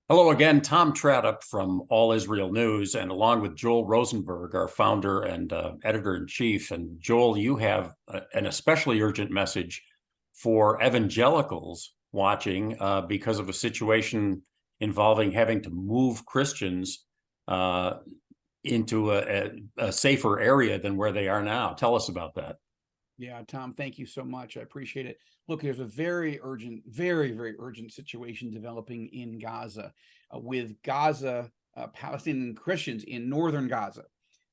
Hello again, Tom Tradup from All Israel News, and along with Joel Rosenberg, our founder and editor-in-chief. And Joel, you have an especially urgent message for evangelicals watching because of a situation involving having to move Christians uh, into a safer area than where they are now. Tell us about that. Yeah, Tom, thank you so much. I appreciate it. Look, there's a very urgent, very, very urgent situation developing in Gaza with Gaza Palestinian Christians in northern Gaza.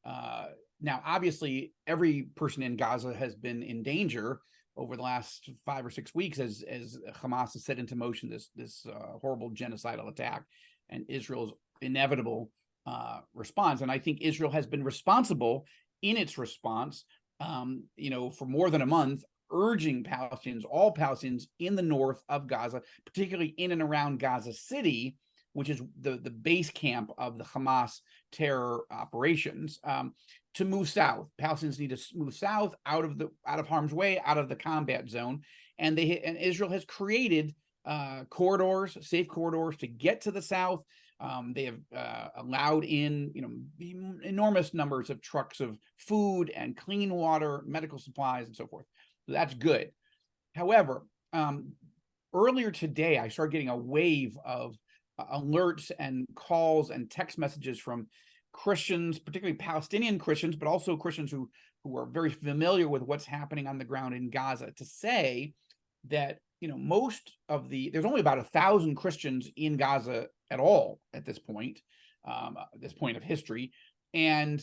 Uh, Now, obviously, every person in Gaza has been in danger over the last 5 or 6 weeks as Hamas has set into motion this horrible genocidal attack and Israel's inevitable response. And I think Israel has been responsible in its response for more than a month, urging Palestinians, all Palestinians in the north of Gaza, particularly in and around Gaza City, which is the base camp of the Hamas terror operations, to move south. Palestinians need to move south out of harm's way, out of the combat zone, and Israel has created corridors, safe corridors to get to the south. They have allowed in, enormous numbers of trucks of food and clean water, medical supplies, and so forth. So that's good. However, earlier today, I started getting a wave of alerts and calls and text messages from Christians, particularly Palestinian Christians, but also Christians who are very familiar with what's happening on the ground in Gaza, to say that there's only about 1,000 Christians in Gaza at all at this point of history, and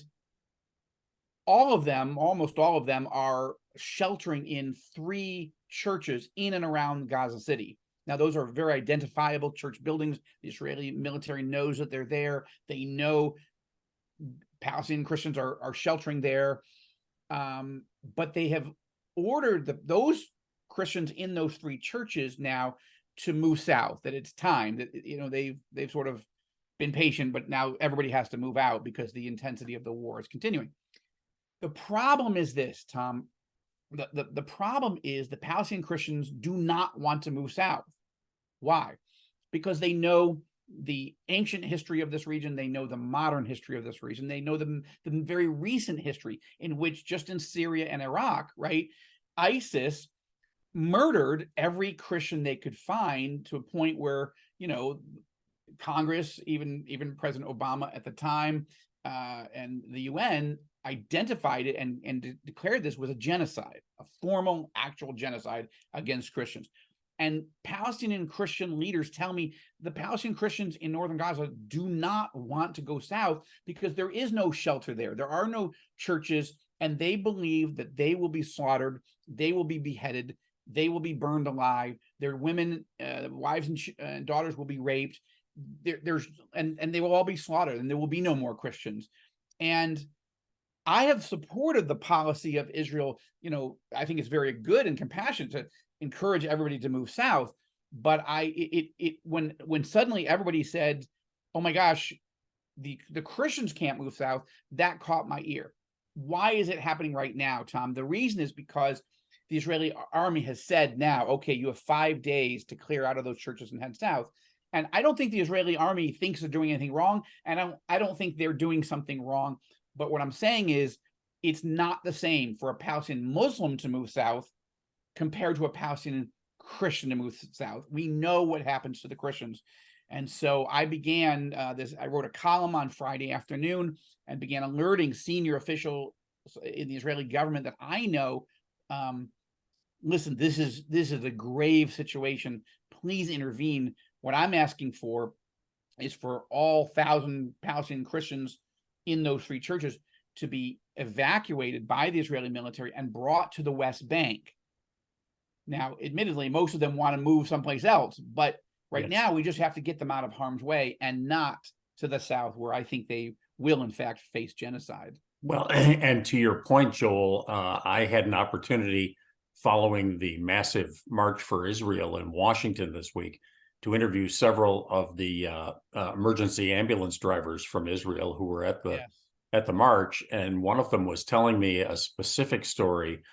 almost all of them are sheltering in 3 churches in and around Gaza City. Now, those are very identifiable church buildings. The Israeli military knows that they're there. They know Palestinian Christians are sheltering there, but they have ordered those Christians in those 3 churches now to move south. That it's time that they've sort of been patient, but now everybody has to move out because the intensity of the war is continuing. The problem is this, Tom. The problem is the Palestinian Christians do not want to move south. Why? Because they know the ancient history of this region. They know the modern history of this region. They know the very recent history in which, just in Syria and Iraq, right, ISIS murdered every Christian they could find, to a point where Congress, even President Obama at the time, and the UN identified it and declared this was a genocide, a formal, actual genocide against Christians. And Palestinian Christian leaders tell me the Palestinian Christians in northern Gaza do not want to go south because there is no shelter there. There are no churches, and they believe that they will be slaughtered, they will be beheaded, they will be burned alive. Their women, wives, and daughters will be raped. And they will all be slaughtered, and there will be no more Christians. And I have supported the policy of Israel. I think it's very good and compassionate to encourage everybody to move south. But when suddenly everybody said, "Oh my gosh, the Christians can't move south," that caught my ear. Why is it happening right now, Tom? The reason is because the Israeli army has said now, okay, you have 5 days to clear out of those churches and head south. And I don't think the Israeli army thinks they're doing anything wrong, and I don't think they're doing something wrong. But what I'm saying is, it's not the same for a Palestinian Muslim to move south compared to a Palestinian Christian to move south. We know what happens to the Christians. And so I began I wrote a column on Friday afternoon and began alerting senior officials in the Israeli government that I know, listen, this is a grave situation. Please intervene. What I'm asking for is for all 1,000 Palestinian Christians in those 3 churches to be evacuated by the Israeli military and brought to the West Bank. Now, admittedly, most of them want to move someplace else, but right now we just have to get them out of harm's way and not to the south, where I think they will, in fact, face genocide. Well, and to your point, Joel, I had an opportunity following the massive March for Israel in Washington this week to interview several of the emergency ambulance drivers from Israel who were at the march, and one of them was telling me a specific story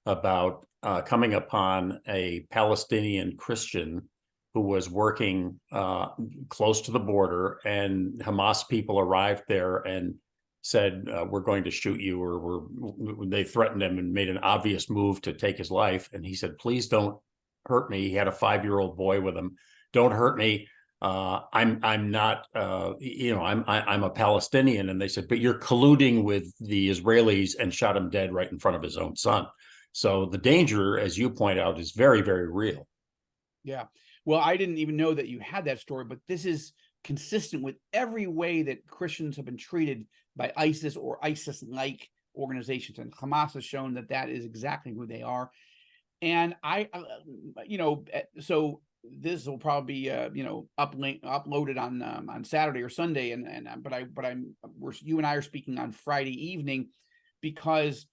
about coming upon a Palestinian Christian who was working close to the border, and Hamas people arrived there and said, we're going to shoot you, or they threatened him and made an obvious move to take his life. And he said, please don't hurt me. He had a 5-year-old boy with him. Don't hurt me. I'm not, I'm a Palestinian. And they said, but you're colluding with the Israelis, and shot him dead right in front of his own son. So the danger, as you point out, is very, very real. Yeah. Well, I didn't even know that you had that story, but this is consistent with every way that Christians have been treated by ISIS or ISIS-like organizations. And Hamas has shown that that is exactly who they are. And so this will probably be, uploaded on Saturday or Sunday. You and I are speaking on Friday evening, because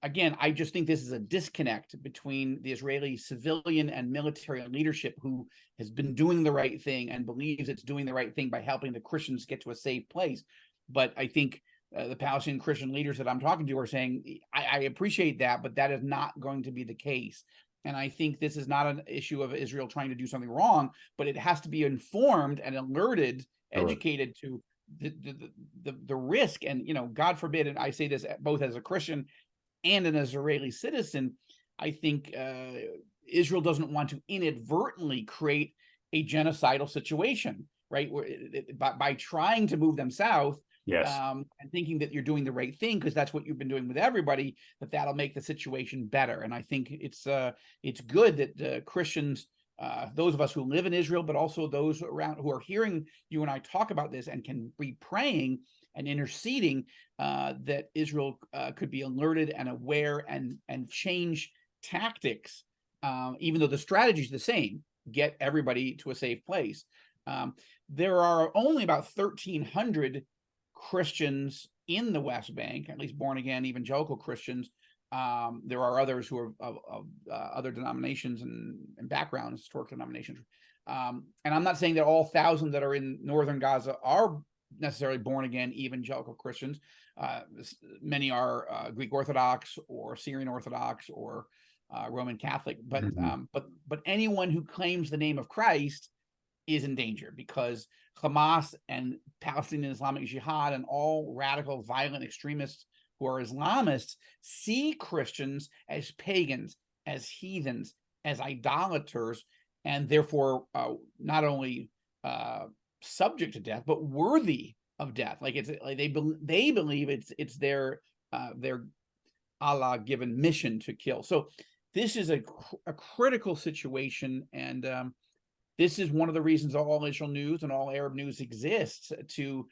again, I just think this is a disconnect between the Israeli civilian and military leadership, who has been doing the right thing and believes it's doing the right thing by helping the Christians get to a safe place. But I think the Palestinian Christian leaders that I'm talking to are saying, I appreciate that, but that is not going to be the case. And I think this is not an issue of Israel trying to do something wrong, but it has to be informed and alerted, educated to the risk. And, God forbid, and I say this both as a Christian and an Israeli citizen, I think Israel doesn't want to inadvertently create a genocidal situation, right? By trying to move them south, yes, and thinking that you're doing the right thing because that's what you've been doing with everybody, that'll make the situation better. And I think it's good that Christians, those of us who live in Israel, but also those around who are hearing you and I talk about this and can be praying and interceding, that Israel could be alerted and aware and change tactics, even though the strategy is the same: get everybody to a safe place. There are only about 1,300 Christians in the West Bank, at least born again evangelical Christians. There are others who are of other denominations and backgrounds, historic denominations. And I'm not saying that all 1,000 that are in northern Gaza are necessarily born again evangelical Christians. Many are Greek Orthodox or Syrian Orthodox or Roman Catholic. But but anyone who claims the name of Christ is in danger, because Hamas and Palestinian Islamic Jihad and all radical, violent extremists who are Islamists see Christians as pagans, as heathens, as idolaters, and therefore not only subject to death, but worthy of death. Like they believe it's their Allah given mission to kill. So this is a critical situation, and this is one of the reasons all Israel News and all Arab News exists, to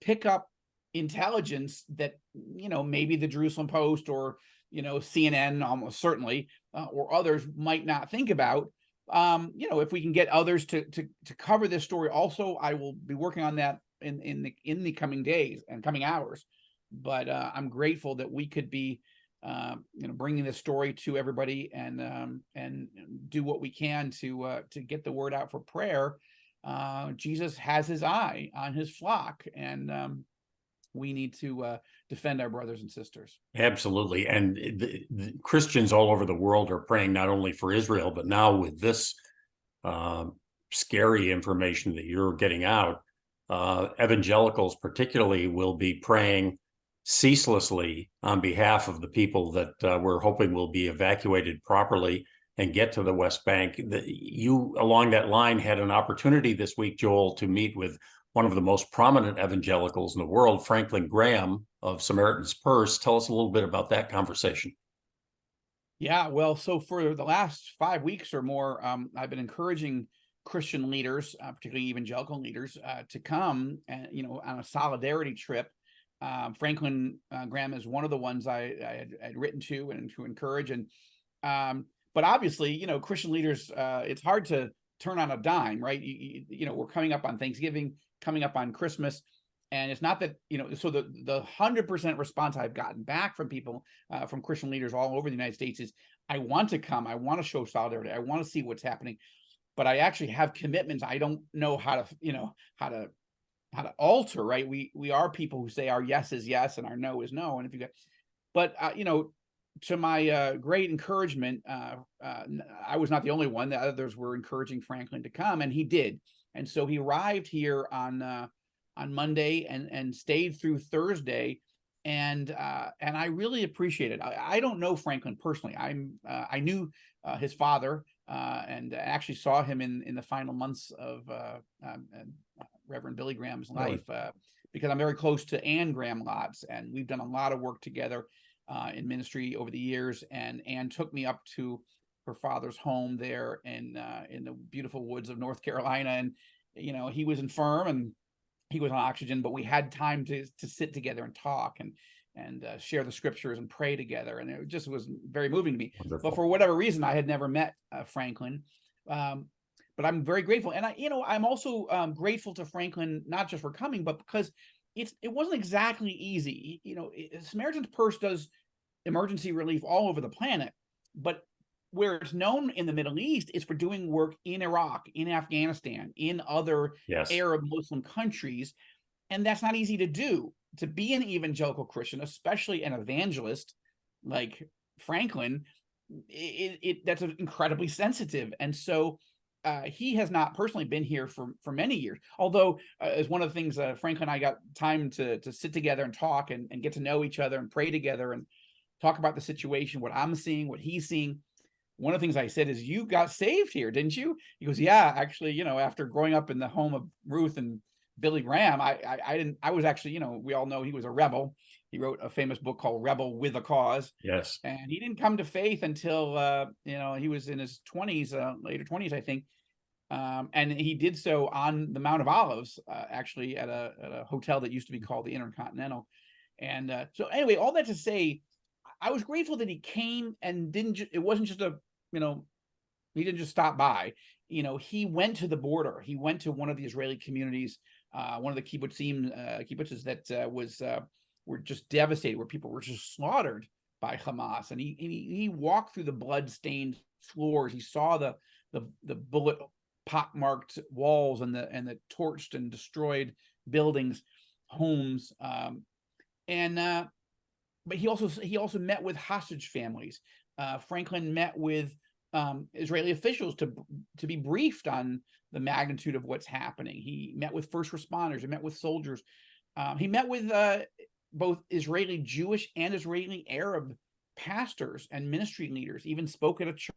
pick up intelligence that maybe the Jerusalem Post or CNN almost certainly or others might not think about. If we can get others to cover this story, also I will be working on that in the coming days and coming hours. But I'm grateful that we could be bringing this story to everybody and do what we can to get the word out for prayer. Jesus has his eye on his flock, and we need to defend our brothers and sisters. Absolutely. And the Christians all over the world are praying not only for Israel, but now with this scary information that you're getting out, evangelicals particularly will be praying ceaselessly on behalf of the people that we're hoping will be evacuated properly and get to the West Bank. You, along that line, had an opportunity this week, Joel, to meet with one of the most prominent evangelicals in the world, Franklin Graham of Samaritans Purse. Tell us a little bit about that conversation. Yeah, well, so for the last 5 weeks or more, I've been encouraging Christian leaders, particularly evangelical leaders, to come and on a solidarity trip. Franklin Graham is one of the ones I had written to and to encourage. And but obviously, Christian leaders, it's hard to turn on a dime, right? We're coming up on Thanksgiving, coming up on Christmas, and it's not that so the 100% response I've gotten back from people, from Christian leaders all over the United States, is I want to come, I want to show solidarity, I want to see what's happening, but I actually have commitments. I don't know how to alter, right? We are people who say our yes is yes and our no is no. And if you get, but to my great encouragement, I was not the only one. The others were encouraging Franklin to come, and he did. And so he arrived here on Monday and stayed through Thursday, and I really appreciate it. I don't know Franklin personally. I knew his father, and actually saw him in the final months of Reverend Billy Graham's life, because I'm very close to Ann Graham Lotz, and we've done a lot of work together in ministry over the years. And Ann took me up to her father's home there in the beautiful woods of North Carolina, and he was infirm and he was on oxygen, but we had time to sit together and talk and share the scriptures and pray together, and it just was very moving to me. Wonderful. But for whatever reason, I had never met Franklin, but I'm very grateful, and I'm also grateful to Franklin, not just for coming, but because it wasn't exactly easy. Samaritans Purse does emergency relief all over the planet, but where it's known in the Middle East is for doing work in Iraq, in Afghanistan, in other Arab Muslim countries. And that's not easy to do. To be an evangelical Christian, especially an evangelist like Franklin, that's incredibly sensitive. And so he has not personally been here for many years. Although, as one of the things, Franklin and I got time to sit together and talk and get to know each other and pray together and talk about the situation, what I'm seeing, what he's seeing. One of the things I said is, you got saved here, didn't you? He goes, yeah, actually, after growing up in the home of Ruth and Billy Graham, I didn't. I was actually, we all know he was a rebel. He wrote a famous book called Rebel with a Cause. Yes. And he didn't come to faith until, he was in his 20s, later 20s, I think. And he did so on the Mount of Olives, actually at a hotel that used to be called the Intercontinental. And so anyway, all that to say, I was grateful that he came and it wasn't just he didn't just stop by. He went to the border. He went to one of the Israeli communities, one of the kibbutzes that were just devastated, where people were just slaughtered by Hamas. And he walked through the blood-stained floors. He saw the bullet pock-marked walls and the torched and destroyed buildings, homes, but he also met with hostage families. Franklin met with Israeli officials to be briefed on the magnitude of what's happening. He met with first responders. He met with soldiers. He met with both Israeli Jewish and Israeli Arab pastors and ministry leaders. Even spoke at a church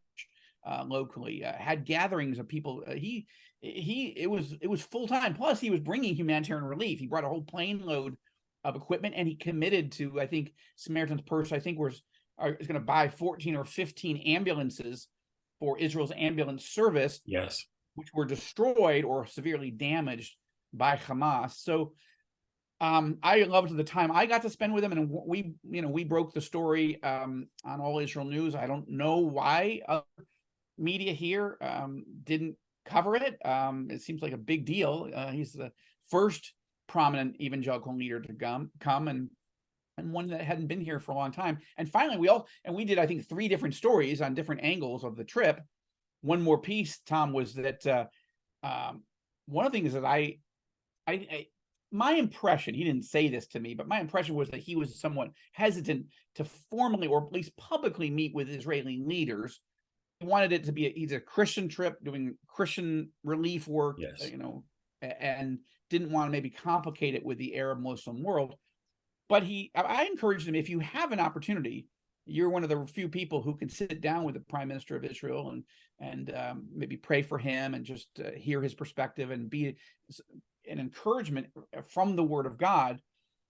locally. Had gatherings of people. It was full time. Plus, he was bringing humanitarian relief. He brought a whole plane load of equipment, and he committed to, I think, Samaritans Purse, I think, is going to buy 14 or 15 ambulances for Israel's ambulance service, yes, which were destroyed or severely damaged by Hamas. So I loved the time I got to spend with him, and we broke the story on All Israel News. I don't know why other media here didn't cover it. It seems like a big deal. He's the first prominent evangelical leader to come and one that hadn't been here for a long time. And finally, we did, I think, 3 different stories on different angles of the trip. One more piece, Tom, was that one of the things that I my impression, he didn't say this to me, but my impression was that he was somewhat hesitant to formally, or at least publicly, meet with Israeli leaders. He wanted it to be he's a Christian trip doing Christian relief work, yes, and didn't want to maybe complicate it with the Arab Muslim world. But I encouraged him, if you have an opportunity, you're one of the few people who can sit down with the Prime Minister of Israel and maybe pray for him and just hear his perspective and be an encouragement from the Word of God.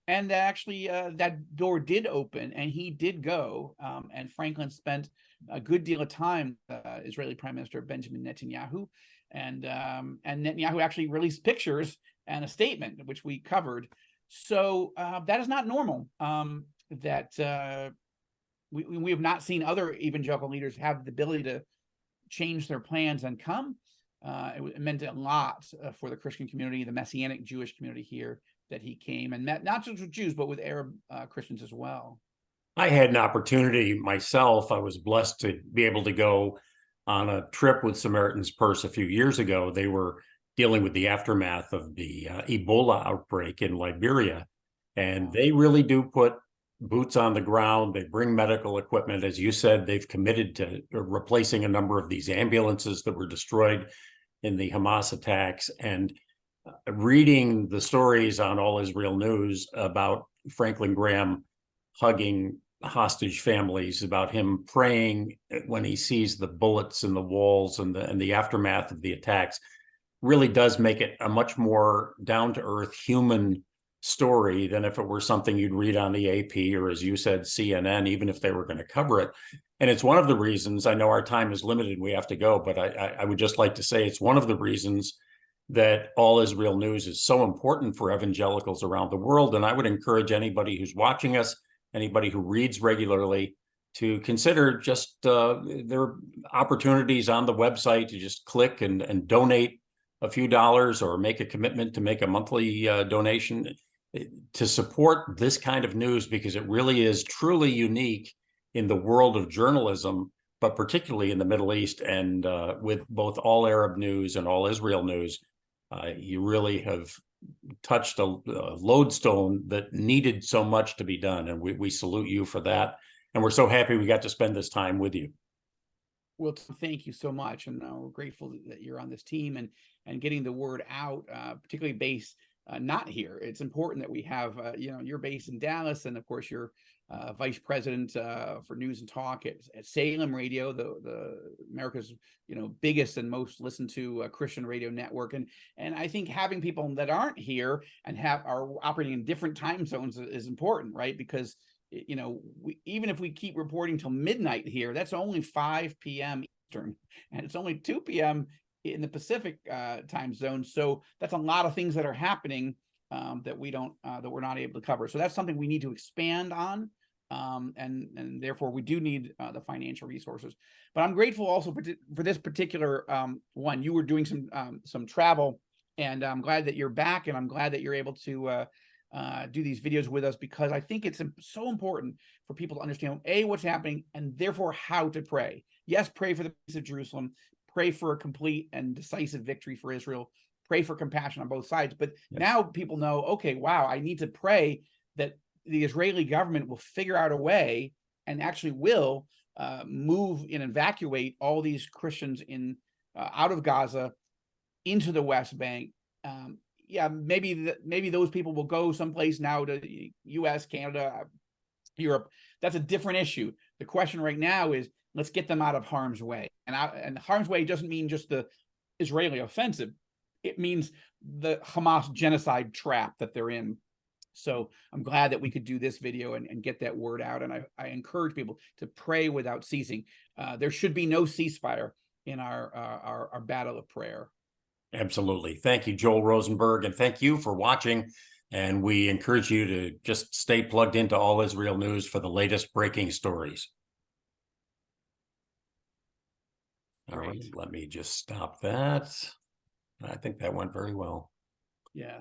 And actually, that door did open, and he did go. And Franklin spent a good deal of time with Israeli Prime Minister Benjamin Netanyahu, and Netanyahu actually released pictures and a statement, which we covered. So that is not normal. That we have not seen other evangelical leaders have the ability to change their plans and come. It meant a lot for the Christian community, the Messianic Jewish community here, that he came and met not just with Jews, but with Arab Christians as well. I had an opportunity myself. I was blessed to be able to go on a trip with Samaritans Purse a few years ago. They were dealing with the aftermath of the Ebola outbreak in Liberia. And they really do put boots on the ground. They bring medical equipment. As you said, they've committed to replacing a number of these ambulances that were destroyed in the Hamas attacks. And reading the stories on All Israel News about Franklin Graham hugging hostage families, about him praying when he sees the bullets in the walls and the aftermath of the attacks, really does make it a much more down-to-earth human story than if it were something you'd read on the AP or, as you said, CNN, even if they were going to cover it. And it's one of the reasons, I know our time is limited, we have to go, but I would just like to say it's one of the reasons that All Israel News is so important for evangelicals around the world. And I would encourage anybody who's watching us, anybody who reads regularly, to consider just there are opportunities on the website to just click and donate a few dollars or make a commitment to make a monthly donation to support this kind of news, because it really is truly unique in the world of journalism, but particularly in the Middle East. And with both All Arab News and All Israel News, you really have touched a lodestone that needed so much to be done. And we salute you for that. And we're so happy we got to spend this time with you. Well, thank you so much. And we're grateful that you're on this team and getting the word out, particularly based not here. It's important that we have, you're based in Dallas, and of course you're vice president for news and talk at Salem Radio, the America's biggest and most listened to Christian radio network. And I think having people that aren't here and are operating in different time zones is important, right? Because even if we keep reporting till midnight here, that's only 5 p.m. Eastern, and it's only 2 p.m. in the Pacific time zone. So that's a lot of things that are happening that we're not able to cover. So that's something we need to expand on. And therefore we do need the financial resources. But I'm grateful also for this particular one. You were doing some travel, and I'm glad that you're back, and I'm glad that you're able to do these videos with us, because I think it's so important for people to understand, A, what's happening, and therefore how to pray. Yes, pray for the peace of Jerusalem, pray for a complete and decisive victory for Israel, pray for compassion on both sides. But now people know, okay, wow, I need to pray that the Israeli government will figure out a way and actually will move and evacuate all these Christians out of Gaza into the West Bank. Maybe those people will go someplace now to U.S., Canada, Europe. That's a different issue. The question right now is, let's get them out of harm's way. And harm's way doesn't mean just the Israeli offensive. It means the Hamas genocide trap that they're in. So I'm glad that we could do this video and get that word out. And I encourage people to pray without ceasing. There should be no ceasefire in our battle of prayer. Absolutely. Thank you, Joel Rosenberg, and thank you for watching. And we encourage you to just stay plugged into All Israel News for the latest breaking stories. All right, let me just stop that. I think that went very well. Yeah.